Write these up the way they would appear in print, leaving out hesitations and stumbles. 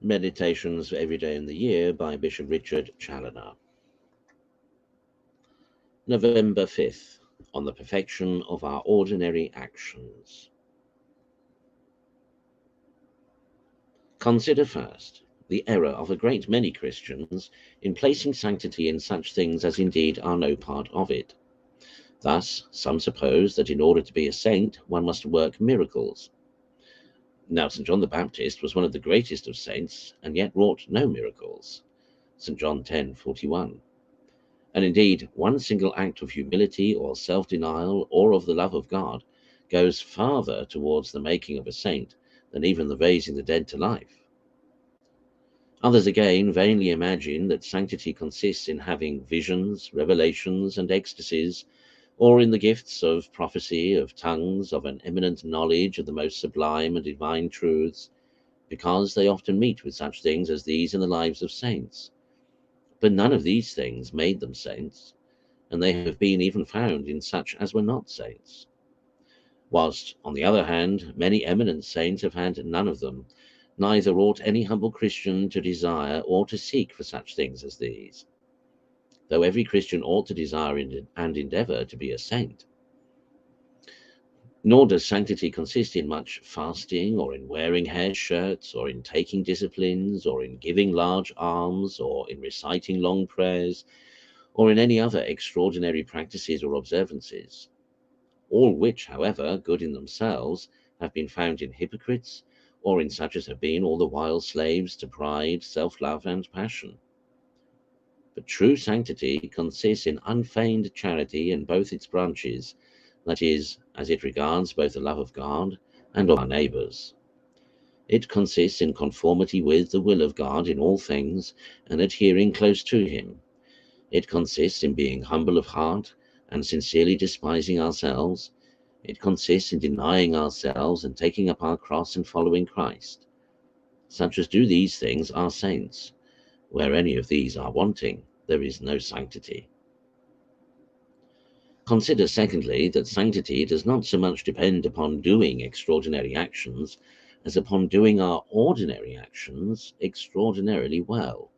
Meditations for every day in the year by Bishop Richard Challoner. November 5th, on the perfection of our ordinary actions. Consider first the error of a great many Christians in placing sanctity in such things as indeed are no part of it. Thus, some suppose that in order to be a saint, one must work miracles. Now, St. John the Baptist was one of the greatest of saints, and yet wrought no miracles. St. John 10:41. And indeed, one single act of humility or self-denial or of the love of God goes farther towards the making of a saint than even the raising the dead to life. Others again vainly imagine that sanctity consists in having visions, revelations, and ecstasies, or in the gifts of prophecy, of tongues, of an eminent knowledge of the most sublime and divine truths, because they often meet with such things as these in the lives of saints. But none of these things made them saints, and they have been even found in such as were not saints. Whilst, on the other hand, many eminent saints have had none of them, neither ought any humble Christian to desire or to seek for such things as these, though every Christian ought to desire and endeavour to be a saint. Nor does sanctity consist in much fasting, or in wearing hair shirts, or in taking disciplines, or in giving large alms, or in reciting long prayers, or in any other extraordinary practices or observances, all which, however good in themselves, have been found in hypocrites, or in such as have been all the while slaves to pride, self-love, and passion. But true sanctity consists in unfeigned charity in both its branches, that is, as it regards both the love of God and of our neighbours. It consists in conformity with the will of God in all things, and adhering close to him. It consists in being humble of heart and sincerely despising ourselves. It consists in denying ourselves and taking up our cross and following Christ. Such as do these things are saints. Where any of these are wanting, there is no sanctity. Consider, secondly, that sanctity does not so much depend upon doing extraordinary actions as upon doing our ordinary actions extraordinarily well.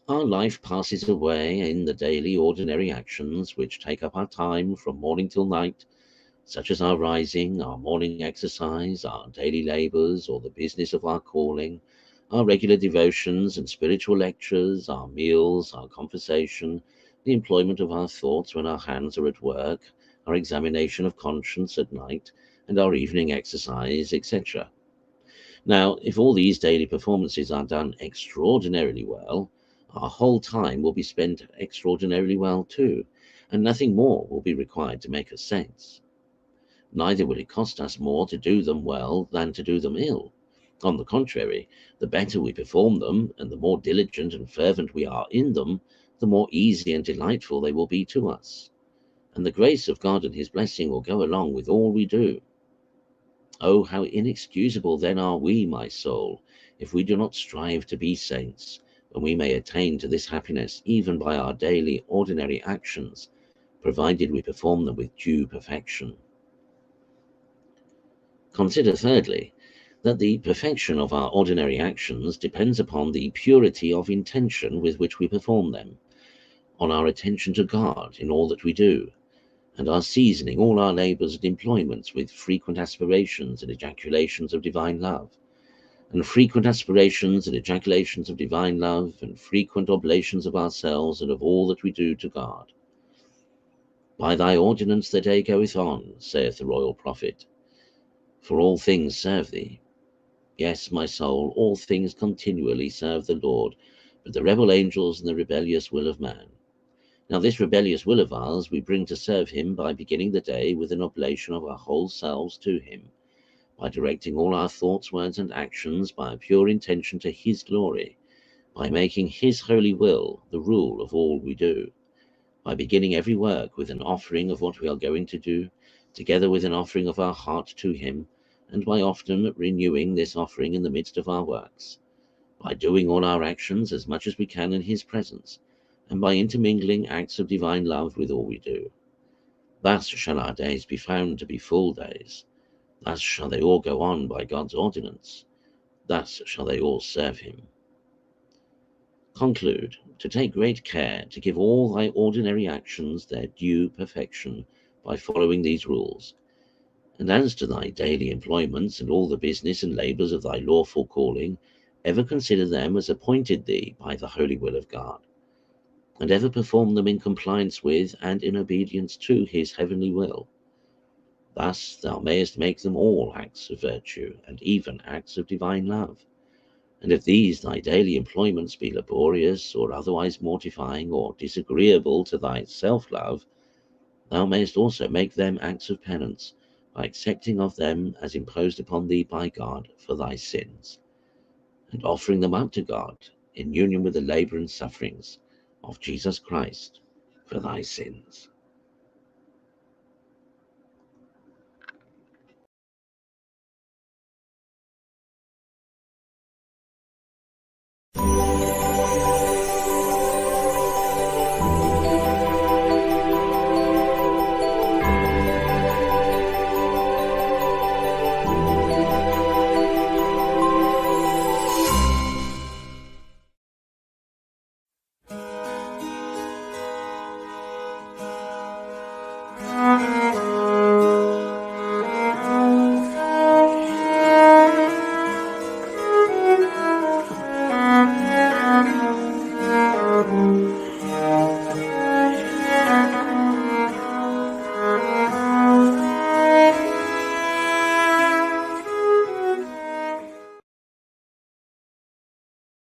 Our life passes away in the daily ordinary actions which take up our time from morning till night, such as our rising, our morning exercise, our daily labours, or the business of our calling, our regular devotions and spiritual lectures, our meals, our conversation, the employment of our thoughts when our hands are at work, our examination of conscience at night, and our evening exercise, etc. Now, if all these daily performances are done extraordinarily well, our whole time will be spent extraordinarily well too, and nothing more will be required to make us saints. Neither will it cost us more to do them well than to do them ill. On the contrary, the better we perform them, and the more diligent and fervent we are in them, the more easy and delightful they will be to us. And the grace of God and his blessing will go along with all we do. Oh, how inexcusable then are we, my soul, if we do not strive to be saints, when we may attain to this happiness even by our daily ordinary actions, provided we perform them with due perfection. Consider, thirdly, that the perfection of our ordinary actions depends upon the purity of intention with which we perform them, on our attention to God in all that we do, and our seasoning all our labours and employments with frequent aspirations and ejaculations of divine love, and frequent aspirations and ejaculations of divine love, and frequent oblations of ourselves and of all that we do to God. By thy ordinance the day goeth on, saith the royal prophet, for all things serve thee. Yes, my soul, all things continually serve the Lord, but the rebel angels and the rebellious will of man. Now this rebellious will of ours we bring to serve him by beginning the day with an oblation of our whole selves to him, by directing all our thoughts, words, and actions by a pure intention to his glory, by making his holy will the rule of all we do, by beginning every work with an offering of what we are going to do, together with an offering of our heart to him, and by often renewing this offering in the midst of our works, by doing all our actions as much as we can in his presence, and by intermingling acts of divine love with all we do. Thus shall our days be found to be full days. Thus shall they all go on by God's ordinance. Thus shall they all serve him. Conclude to take great care to give all thy ordinary actions their due perfection by following these rules. And as to thy daily employments and all the business and labours of thy lawful calling, ever consider them as appointed thee by the holy will of God, and ever perform them in compliance with and in obedience to his heavenly will. Thus thou mayest make them all acts of virtue, and even acts of divine love. And if these thy daily employments be laborious, or otherwise mortifying, or disagreeable to thy self-love, thou mayest also make them acts of penance, by accepting of them as imposed upon thee by God for thy sins, and offering them up to God in union with the labour and sufferings of Jesus Christ for thy sins.